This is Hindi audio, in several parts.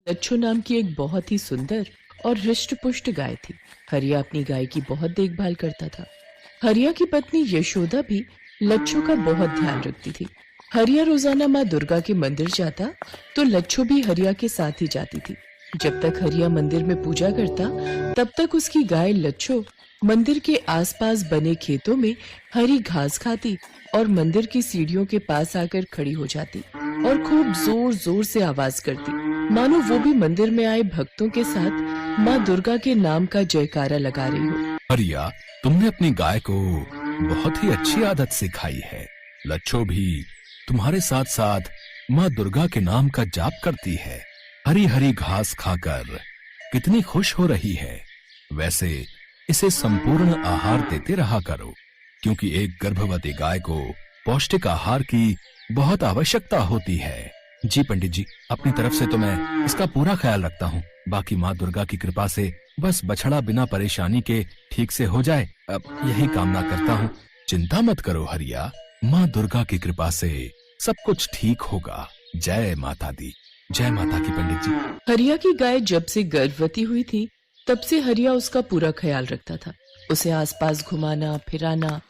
लच्छो नाम की एक बहुत ही सुंदर और हृष्ट-पुष्ट गाय थी। हरिया अपनी गाय की बहुत देखभाल करता था। हरिया की पत्नी यशोदा भी लच्छो का बहुत ध्यान रखती थी। हरिया रोजाना माँ दुर्गा के मंदिर जाता तो लच्छो भी हरिया के साथ ही जाती थी। जब तक हरिया मंदिर में पूजा करता तब तक उसकी गाय लच्छो मंदिर के आसपास बने खेतों में हरी घास खाती और मंदिर की सीढ़ियों के पास आकर खड़ी हो जाती और खूब जोर जोर से आवाज करती, मानो वो भी मंदिर में आए भक्तों के साथ माँ दुर्गा के नाम का जयकारा लगा रही हो। हरिया, तुमने अपनी गाय को बहुत ही अच्छी आदत सिखाई है। लच्छो भी तुम्हारे साथ साथ माँ दुर्गा के नाम का जाप करती है। हरी हरी घास खाकर कितनी खुश हो रही है। वैसे इसे संपूर्ण आहार देते रहा करो, क्योंकि एक गर्भवती गाय को पौष्टिक आहार की बहुत आवश्यकता होती है। जी पंडित जी, अपनी तरफ से तो मैं इसका पूरा ख्याल रखता हूँ। बाकी माँ दुर्गा की कृपा से बस बछड़ा बिना परेशानी के ठीक से हो जाए, अब यही कामना करता हूँ। चिंता मत करो हरिया, माँ दुर्गा की कृपा से सब कुछ ठीक होगा। जय माता दी। जय माता की पंडित जी। हरिया की गाय जब से गर्भवती हुई थी तब से हरिया उसका पूरा ख्याल रखता था। उसे आसपास घुमाना फिराना,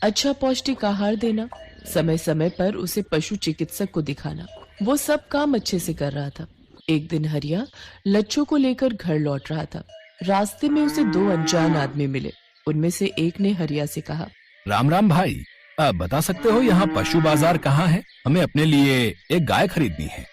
अच्छा पौष्टिक आहार देना, समय समय पर उसे पशु चिकित्सक को दिखाना, वो सब काम अच्छे से कर रहा था। एक दिन हरिया लच्छो को लेकर घर लौट रहा था। रास्ते में उसे दो अनजान आदमी मिले। उनमें से एक ने हरिया से कहा, राम राम भाई, बता सकते हो यहाँ पशु बाजार कहाँ है? हमें अपने लिए एक गाय खरीदनी है।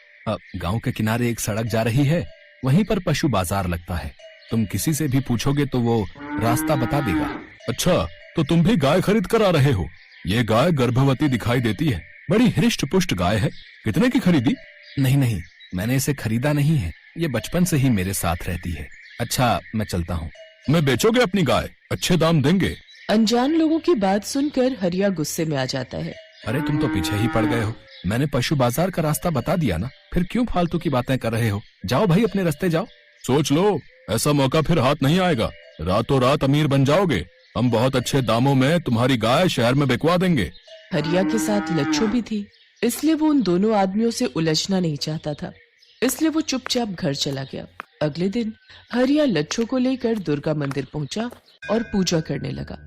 गांव के किनारे एक सड़क जा रही है, वहीं पर पशु बाजार लगता है। तुम किसी से भी पूछोगे तो वो रास्ता बता देगा। अच्छा, तो तुम भी गाय खरीद कर आ रहे हो? ये गाय गर्भवती दिखाई देती है, बड़ी हृष्ट पुष्ट गाय है। कितने की खरीदी? नहीं नहीं, मैंने इसे खरीदा नहीं है, ये बचपन से ही मेरे साथ रहती है। अच्छा, मैं चलता हूँ। मैं बेचोगे अपनी गाय? अच्छे दाम देंगे। अनजान लोगों की बात सुनकर हरिया गुस्से में आ जाता है। अरे तुम तो पीछे ही पड़ गए हो, मैंने पशु बाजार का रास्ता बता दिया ना, फिर क्यों फालतू की बातें कर रहे हो? जाओ भाई, अपने रास्ते जाओ। सोच लो, ऐसा मौका फिर हाथ नहीं आएगा। रातों रात अमीर बन जाओगे। हम बहुत अच्छे दामों में तुम्हारी गाय शहर में बिकवा देंगे। हरिया के साथ लच्छो भी थी, इसलिए वो उन दोनों आदमियों से उलझना नहीं चाहता था। इसलिए वो चुपचाप घर चला गया। अगले दिन हरिया लच्छो को लेकर दुर्गा मंदिर पहुंचा और पूजा करने लगा।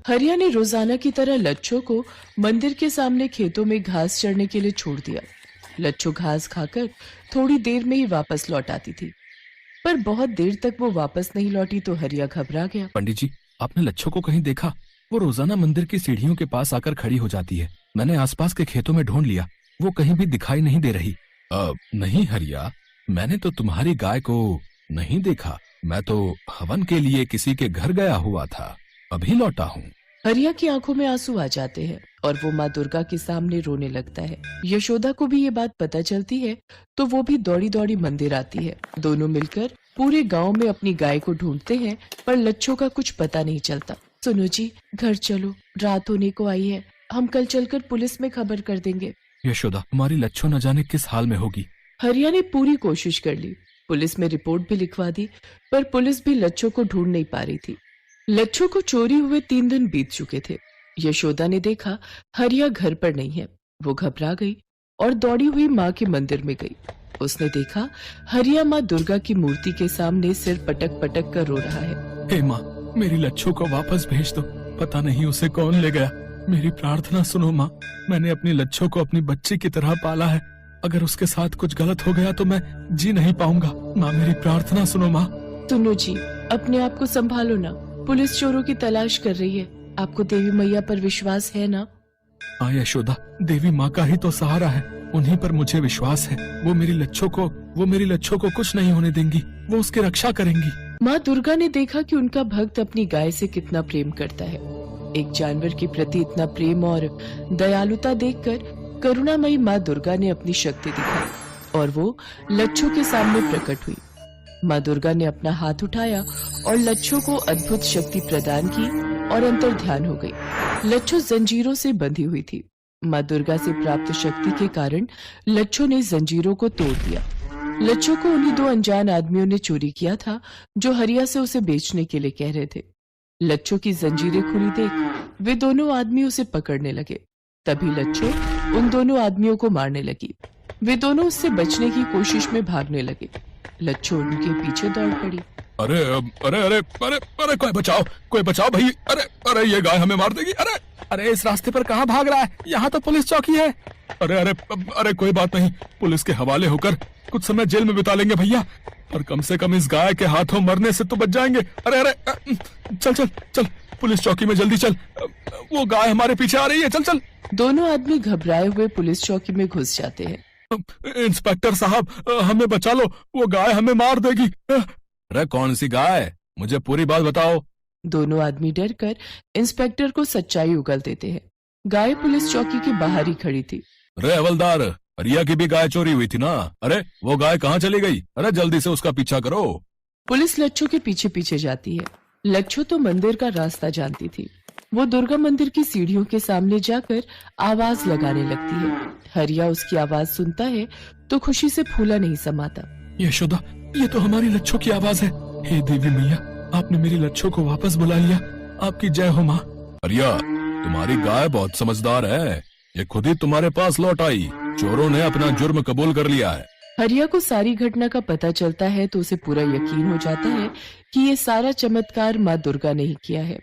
हरिया ने रोजाना की तरह लच्छो को मंदिर के सामने खेतों में घास चरने के लिए छोड़ दिया। लच्छो घास खाकर थोड़ी देर में ही वापस लौट आती थी, पर बहुत देर तक वो वापस नहीं लौटी तो हरिया घबरा गया। पंडित जी, आपने लच्छो को कहीं देखा? वो रोजाना मंदिर की सीढ़ियों के पास आकर खड़ी हो जाती है। मैंने आसपास के खेतों में ढूंढ लिया, वो कहीं भी दिखाई नहीं दे रही। नहीं हरिया, मैंने तो तुम्हारी गाय को नहीं देखा। मैं तो हवन के लिए किसी के घर गया हुआ था, अभी लौटा हूँ। हरिया की आंखों में आंसू आ जाते हैं और वो माँ दुर्गा के सामने रोने लगता है। यशोदा को भी ये बात पता चलती है तो वो भी दौड़ी दौड़ी मंदिर आती है। दोनों मिलकर पूरे गांव में अपनी गाय को ढूंढते हैं, पर लच्छो का कुछ पता नहीं चलता। सुनो जी, घर चलो, रात होने को आई है, हम कल चलकर पुलिस में खबर कर देंगे। यशोदा, हमारी लच्छो न जाने किस हाल में होगी। हरिया ने पूरी कोशिश कर ली, पुलिस में रिपोर्ट भी लिखवा दी, पर पुलिस भी लच्छो को ढूंढ नहीं पा रही थी। लच्छो को चोरी हुए 3 दिन बीत चुके थे। यशोदा ने देखा हरिया घर पर नहीं है। वो घबरा गई और दौड़ी हुई माँ के मंदिर में गई। उसने देखा हरिया माँ दुर्गा की मूर्ति के सामने सिर पटक पटक कर रो रहा है। हे माँ, मेरी लच्छो को वापस भेज दो, पता नहीं उसे कौन ले गया। मेरी प्रार्थना सुनो माँ, मैंने अपनी लच्छो को अपनी बच्ची की तरह पाला है। अगर उसके साथ कुछ गलत हो गया तो मैं जी नहीं पाऊंगा। माँ, मेरी प्रार्थना सुनो माँ। सुनो जी, अपने आप को संभालो ना, पुलिस चोरों की तलाश कर रही है। आपको देवी मैया पर विश्वास है ना? हाँ यशोदा, देवी माँ का ही तो सहारा है, उन्हीं पर मुझे विश्वास है। वो मेरी लच्छो को कुछ नहीं होने देंगी, वो उसकी रक्षा करेंगी। माँ दुर्गा ने देखा कि उनका भक्त अपनी गाय से कितना प्रेम करता है। एक जानवर के प्रति इतना प्रेम और दयालुता देखकर करुणामयी माँ दुर्गा ने अपनी शक्ति दिखाई और वो लच्छो के सामने प्रकट हुई। माँ दुर्गा ने अपना हाथ उठाया और लच्छो को अद्भुत शक्ति प्रदान की और अंतर ध्यान हो गई। लच्छो जंजीरों से बंधी हुई थी। माँ दुर्गा से प्राप्त शक्ति के कारण लच्छो ने जंजीरों को तोड़ दिया। लच्छो को उन्हीं 2 अनजान आदमियों ने चोरी किया था जो हरिया से उसे बेचने के लिए कह रहे थे। लच्छो की जंजीरें खुली देख वे दोनों आदमी उसे पकड़ने लगे। तभी लच्छो उन दोनों आदमियों को मारने लगी। वे दोनों उससे बचने की कोशिश में भागने लगे। लच्छू उनके पीछे दौड़ पड़ी। अरे अरे अरे अरे अरे कोई बचाओ भाई। अरे अरे ये गाय हमें मार देगी। अरे अरे इस रास्ते पर कहाँ भाग रहा है, यहाँ तो पुलिस चौकी है। अरे अरे अरे कोई बात नहीं, पुलिस के हवाले होकर कुछ समय जेल में बिता लेंगे भैया, और कम से कम इस गाय के हाथों मरने से तो बच जाएंगे। अरे अरे चल चल चल पुलिस चौकी में जल्दी चल, वो गाय हमारे पीछे आ रही है, चल चल। दोनों आदमी घबराए हुए पुलिस चौकी में घुस जाते हैं। इंस्पेक्टर साहब हमें बचा लो, वो गाय हमें मार देगी। अरे कौन सी गाय, मुझे पूरी बात बताओ। दोनों आदमी डरकर इंस्पेक्टर को सच्चाई उगल देते हैं। गाय पुलिस चौकी के बाहर ही खड़ी थी। अरे हवलदार, रिया की भी गाय चोरी हुई थी ना, अरे वो गाय कहाँ चली गई? अरे जल्दी से उसका पीछा करो। पुलिस लच्छू के पीछे पीछे जाती है। लच्छू तो मंदिर का रास्ता जानती थी। वो दुर्गा मंदिर की सीढ़ियों के सामने जाकर आवाज लगाने लगती है। हरिया उसकी आवाज सुनता है तो खुशी से फूला नहीं समाता। यशोदा, ये तो हमारी लच्छू की आवाज है। हे देवी मैया, आपने मेरी लच्छू को वापस बुला लिया, आपकी जय हो माँ। हरिया, तुम्हारी गाय बहुत समझदार है, ये खुद ही तुम्हारे पास लौट आई। चोरों ने अपना जुर्म कबूल कर लिया है। हरिया को सारी घटना का पता चलता है तो उसे पूरा यकीन हो जाता है कि ये सारा चमत्कार माँ दुर्गा ने ही किया है।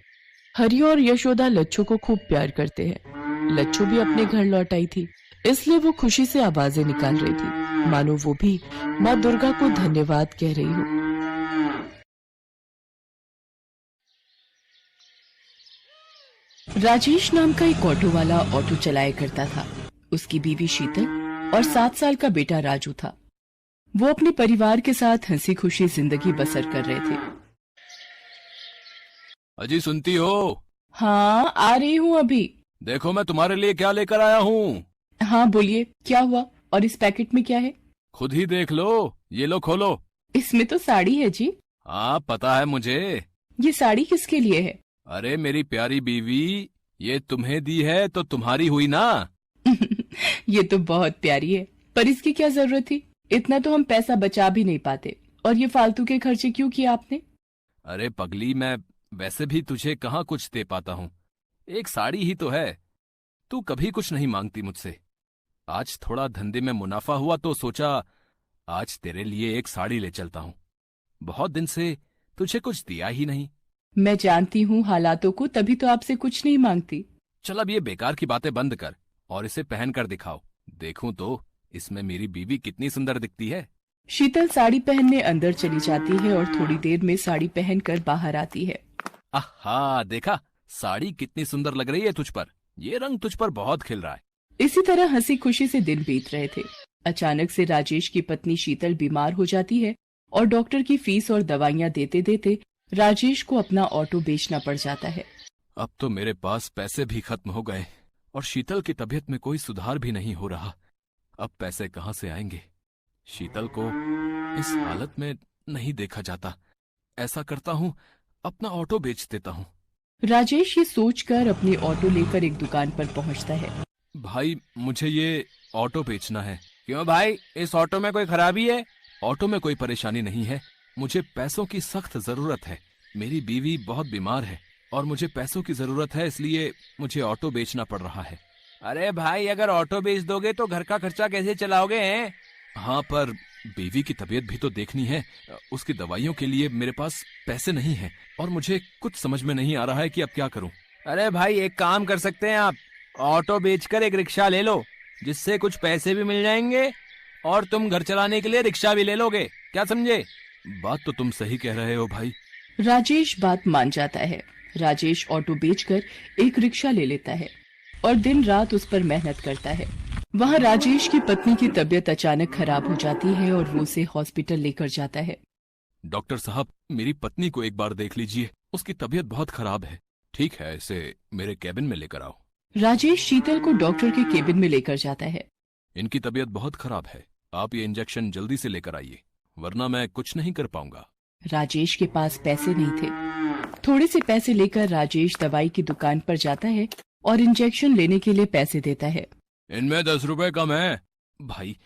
हरिया और यशोदा लच्छू को खूब प्यार करते हैं। लच्छू भी अपने घर लौट आई थी, इसलिए वो खुशी से आवाजें निकाल रही थी, मानो वो भी माँ दुर्गा को धन्यवाद कह रही हो। राजेश नाम का एक ऑटो वाला ऑटो चलाया करता था। उसकी बीवी शीतल और 7 साल का बेटा राजू था। वो अपने परिवार के साथ हंसी खुशी जिंदगी बसर कर रहे थे। अजी सुनती हो? हाँ, आ रही हूँ अभी। देखो मैं तुम्हारे लिए क्या लेकर आया हूँ। हाँ बोलिए, क्या हुआ? और इस पैकेट में क्या है? खुद ही देख लो, ये लो खोलो। इसमें तो साड़ी है जी। हाँ पता है मुझे। ये साड़ी किसके लिए है? अरे मेरी प्यारी बीवी, ये तुम्हें दी है तो तुम्हारी हुई ना। ये तो बहुत प्यारी है, पर इसकी क्या जरूरत थी? इतना तो हम पैसा बचा भी नहीं पाते, और ये फालतू के खर्चे क्यों किए आपने? अरे पगली, मैं वैसे भी तुझे कहाँ कुछ दे पाता हूँ, एक साड़ी ही तो है। तू कभी कुछ नहीं मांगती मुझसे। आज थोड़ा धंधे में मुनाफा हुआ तो सोचा आज तेरे लिए एक साड़ी ले चलता हूँ। बहुत दिन से तुझे कुछ दिया ही नहीं। मैं जानती हूँ हालातों को, तभी तो आपसे कुछ नहीं मांगती। चल अब ये बेकार की बातें बंद कर और इसे पहन कर दिखाओ, देखूं तो इसमें मेरी बीवी कितनी सुंदर दिखती है। शीतल साड़ी पहनने अंदर चली जाती है और थोड़ी देर में साड़ी पहनकर बाहर आती है। आहा, देखा साड़ी कितनी सुंदर लग रही है तुझ पर, ये रंग तुझ पर बहुत खिल रहा है। इसी तरह हंसी खुशी से दिन बीत रहे थे। अचानक से राजेश की पत्नी शीतल बीमार हो जाती है और डॉक्टर की फीस और दवाइयाँ देते देते राजेश को अपना ऑटो बेचना पड़ जाता है। अब तो मेरे पास पैसे भी खत्म हो गए और शीतल की तबीयत में कोई सुधार भी नहीं हो रहा। अब पैसे कहाँ से आएंगे? शीतल को इस हालत में नहीं देखा जाता। ऐसा करता हूँ, अपना ऑटो बेच देता हूँ। राजेश ये सोचकर अपनी ऑटो लेकर एक दुकान पर पहुंचता है। भाई मुझे ये ऑटो बेचना है। क्यों भाई, इस ऑटो में कोई खराबी है? ऑटो में कोई परेशानी नहीं है, मुझे पैसों की सख्त जरूरत है। मेरी बीवी बहुत बीमार है और मुझे पैसों की जरूरत है, इसलिए मुझे ऑटो बेचना पड़ रहा है। अरे भाई, अगर ऑटो बेच दोगे तो घर का खर्चा कैसे चलाओगे हैं? हाँ, पर बीवी की तबीयत भी तो देखनी है। उसकी दवाइयों के लिए मेरे पास पैसे नहीं है और मुझे कुछ समझ में नहीं आ रहा है कि अब क्या करूं। अरे भाई, एक काम कर सकते हैं आप, ऑटो बेचकर एक रिक्शा ले लो, जिससे कुछ पैसे भी मिल जाएंगे और तुम घर चलाने के लिए रिक्शा भी ले लोगे। क्या समझे? बात तो तुम सही कह रहे हो भाई। राजेश बात मान जाता है। राजेश ऑटो बेचकर एक रिक्शा ले लेता है और दिन रात उस पर मेहनत करता है। वहाँ राजेश की पत्नी की तबीयत अचानक खराब हो जाती है और वो उसे हॉस्पिटल लेकर जाता है। डॉक्टर साहब, मेरी पत्नी को एक बार देख लीजिए, उसकी तबीयत बहुत खराब है। ठीक है, इसे मेरे केबिन में लेकर आओ। राजेश शीतल को डॉक्टर के केबिन में लेकर जाता है। इनकी तबीयत बहुत खराब है, आप ये इंजेक्शन जल्दी से लेकर आइए, वरना मैं कुछ नहीं कर पाऊंगा। राजेश के पास पैसे नहीं थे। थोड़े से पैसे लेकर राजेश दवाई की दुकान पर जाता है और इंजेक्शन लेने के लिए पैसे देता है। इनमें 10 रुपए कम है। भाई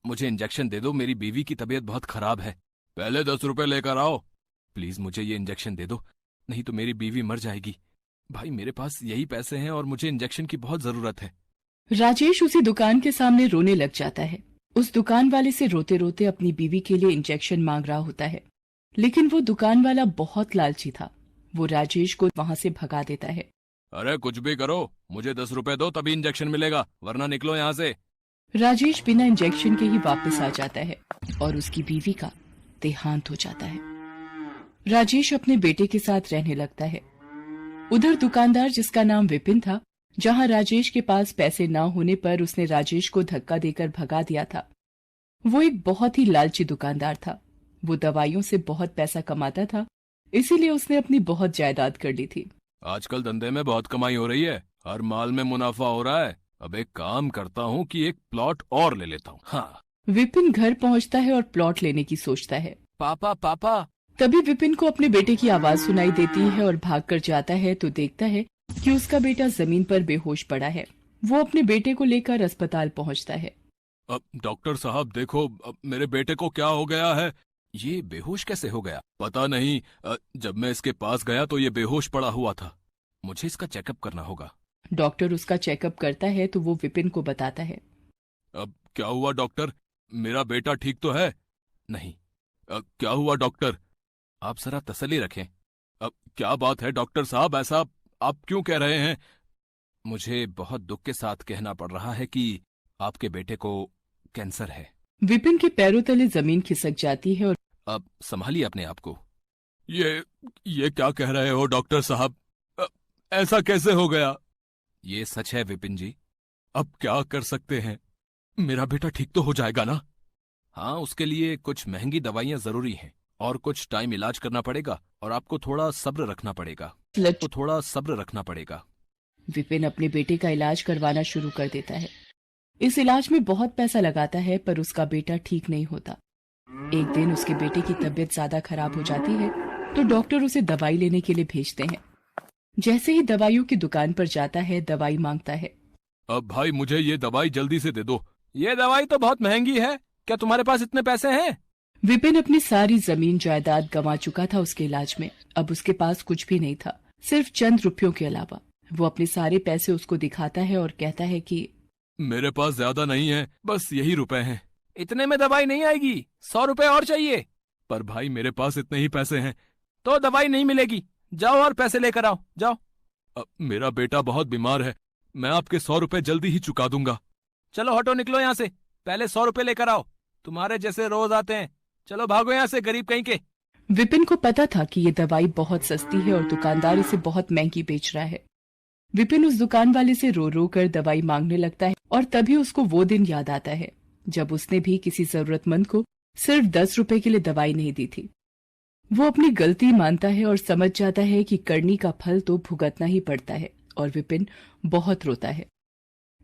मुझे इंजेक्शन दे दो, मेरी बीवी की तबीयत बहुत खराब है। पहले 10 रुपए लेकर आओ। प्लीज मुझे ये इंजेक्शन दे दो, नहीं तो मेरी बीवी मर जाएगी। भाई मेरे पास यही पैसे हैं और मुझे इंजेक्शन की बहुत जरूरत है। राजेश उसी दुकान के सामने रोने लग जाता है। उस दुकान वाले से रोते रोते अपनी बीवी के लिए इंजेक्शन मांग रहा होता है, लेकिन वो दुकान वाला बहुत लालची था। वो राजेश को वहां से भगा देता है। अरे कुछ भी करो, मुझे 10 रुपए दो तभी इंजेक्शन मिलेगा, वरना निकलो यहाँ से। राजेश बिना इंजेक्शन के ही वापस आ जाता है और उसकी बीवी का देहांत हो जाता है। राजेश अपने बेटे के साथ रहने लगता है। उधर दुकानदार, जिसका नाम विपिन था, जहां राजेश के पास पैसे ना होने पर उसने राजेश को धक्का देकर भगा दिया था, वो एक बहुत ही लालची दुकानदार था। वो दवाइयों से बहुत पैसा कमाता था, इसीलिए उसने अपनी बहुत जायदाद कर ली थी। आजकल धंधे में बहुत कमाई हो रही है, हर माल में मुनाफा हो रहा है। अब एक काम करता हूँ कि एक प्लॉट और ले लेता हूँ। हाँ। विपिन घर पहुंचता है और प्लॉट लेने की सोचता है। पापा पापा। तभी विपिन को अपने बेटे की आवाज सुनाई देती है और भागकर जाता है तो देखता है कि उसका बेटा जमीन पर बेहोश पड़ा है। वो अपने बेटे को लेकर अस्पताल पहुंचता है। अब डॉक्टर साहब देखो, अब मेरे बेटे को क्या हो गया है? ये बेहोश कैसे हो गया? पता नहीं, जब मैं इसके पास गया तो ये बेहोश पड़ा हुआ था। मुझे इसका चेकअप करना होगा। डॉक्टर उसका चेकअप करता है तो वो विपिन को बताता है। अब क्या हुआ डॉक्टर? मेरा बेटा ठीक तो है? नहीं। क्या हुआ डॉक्टर? आप जरा तसल्ली रखें। अब क्या बात है डॉक्टर साहब, ऐसा आप क्यों कह रहे हैं? मुझे बहुत दुख के साथ कहना पड़ रहा है कि आपके बेटे को कैंसर है। विपिन के पैरों तले जमीन खिसक जाती है और अब संभालिए अपने आप को। ये क्या कह रहे हो डॉक्टर साहब? ऐसा कैसे हो गया? ये सच है विपिन जी। अब क्या कर सकते हैं? मेरा बेटा ठीक तो हो जाएगा ना? हाँ, उसके लिए कुछ महंगी दवाइयाँ जरूरी हैं और कुछ टाइम इलाज करना पड़ेगा और आपको थोड़ा सब्र रखना पड़ेगा। विपिन अपने बेटे का इलाज करवाना शुरू कर देता है। इस इलाज में बहुत पैसा लगाता है पर उसका बेटा ठीक नहीं होता। एक दिन उसके बेटे की तबीयत ज्यादा खराब हो जाती है तो डॉक्टर उसे दवाई लेने के लिए भेजते हैं। जैसे ही दवाइयों की दुकान पर जाता है, दवाई मांगता है। अब भाई मुझे ये दवाई जल्दी से दे दो। ये दवाई तो बहुत महंगी है, क्या तुम्हारे पास इतने पैसे हैं? विपिन अपनी सारी जमीन जायदाद गंवा चुका था उसके इलाज में। अब उसके पास कुछ भी नहीं था, सिर्फ चंद रुपयों के अलावा। वो अपने सारे पैसे उसको दिखाता है और कहता है कि मेरे पास ज्यादा नहीं है, बस यही रुपए हैं। इतने में दवाई नहीं आएगी, 100 रुपए और चाहिए। पर भाई मेरे पास इतने ही पैसे हैं। तो दवाई नहीं मिलेगी, जाओ और पैसे लेकर आओ, जाओ। मेरा बेटा बहुत बीमार है, मैं आपके 100 रुपए जल्दी ही चुका दूंगा। चलो हटो, निकलो यहाँ से, पहले 100 रुपए लेकर आओ। तुम्हारे जैसे रोज आते हैं, चलो भागो यहाँ से, गरीब कहीं के। विपिन को पता था कि ये दवाई बहुत सस्ती है और दुकानदार इसे बहुत महंगी बेच रहा है। विपिन उस दुकान वाले से रो रो कर दवाई मांगने लगता है और तभी उसको वो दिन याद आता है जब उसने भी किसी जरूरतमंद को सिर्फ 10 रुपए के लिए दवाई नहीं दी थी। वो अपनी गलती मानता है और समझ जाता है कि करनी का फल तो भुगतना ही पड़ता है और विपिन बहुत रोता है।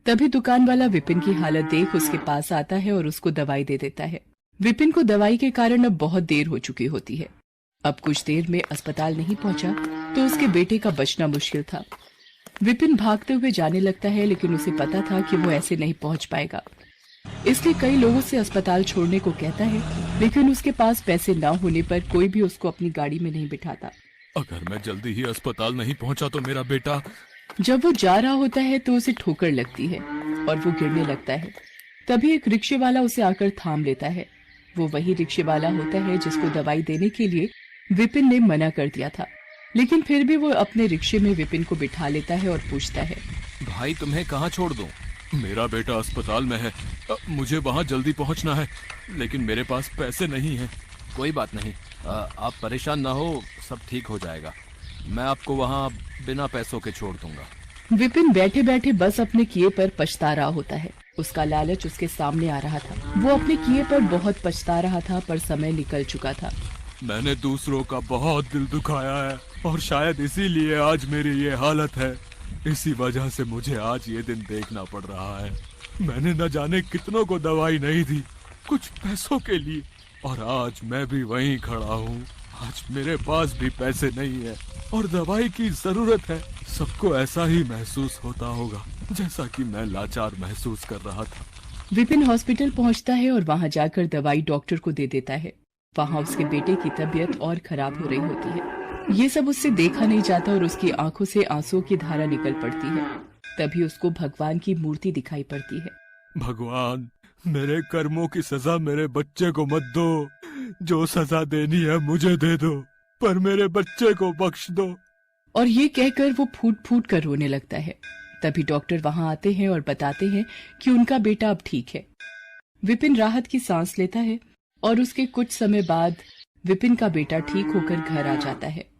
तभी दुकान वाला विपिन की हालत देख उसके पास आता है और उसको दवाई दे देता है। विपिन को दवाई के कारण अब बहुत देर हो चुकी होती है। अब कुछ देर में अस्पताल नहीं पहुंचा तो उसके बेटे का बचना मुश्किल था। विपिन भागते हुए जाने लगता है, लेकिन उसे पता था कि वो ऐसे नहीं पहुंच पाएगा, इसलिए कई लोगों से अस्पताल छोड़ने को कहता है, लेकिन उसके पास पैसे न होने पर कोई भी उसको अपनी गाड़ी में नहीं बिठाता। अगर मैं जल्दी ही अस्पताल नहीं पहुंचा तो मेरा बेटा। जब वो जा रहा होता है तो उसे ठोकर लगती है और वो गिरने लगता है। तभी एक रिक्शे वाला उसे आकर थाम लेता है। वो वही रिक्शे वाला होता है जिसको दवाई देने के लिए विपिन ने मना कर दिया था, लेकिन फिर भी वो अपने रिक्शे में विपिन को बिठा लेता है और पूछता है, भाई तुम्हें कहाँ छोड़ दूं? मेरा बेटा अस्पताल में है, मुझे वहाँ जल्दी पहुँचना है, लेकिन मेरे पास पैसे नहीं हैं। कोई बात नहीं, आप परेशान ना हो, सब ठीक हो जाएगा। मैं आपको वहाँ बिना पैसों के छोड़ दूंगा। विपिन बैठे बैठे बस अपने किए पर पछता रहा होता है। उसका लालच उसके सामने आ रहा था। वो अपने किए पर बहुत पछता रहा था, पर समय निकल चुका था। मैंने दूसरों का बहुत दिल दुखाया है और शायद इसीलिए आज मेरी ये हालत है। इसी वजह से मुझे आज ये दिन देखना पड़ रहा है। मैंने न जाने कितनों को दवाई नहीं दी, कुछ पैसों के लिए, और आज मैं भी वहीं खड़ा हूँ। आज मेरे पास भी पैसे नहीं है और दवाई की जरूरत है। सबको ऐसा ही महसूस होता होगा जैसा कि मैं लाचार महसूस कर रहा था। विपिन हॉस्पिटल पहुंचता है और वहां जाकर दवाई डॉक्टर को दे देता है। वहां उसके बेटे की तबीयत और खराब हो रही होती है। ये सब उससे देखा नहीं जाता और उसकी आंखों से आंसुओं की धारा निकल पड़ती है। तभी उसको भगवान की मूर्ति दिखाई पड़ती है। भगवान, मेरे कर्मों की सजा मेरे बच्चे को मत दो। जो सजा देनी है मुझे दे दो, पर मेरे बच्चे को बख्श दो। और ये कहकर वो फूट फूट कर रोने लगता है। तभी डॉक्टर वहां आते हैं और बताते हैं कि उनका बेटा अब ठीक है। विपिन राहत की सांस लेता है और उसके कुछ समय बाद विपिन का बेटा ठीक होकर घर आ जाता है।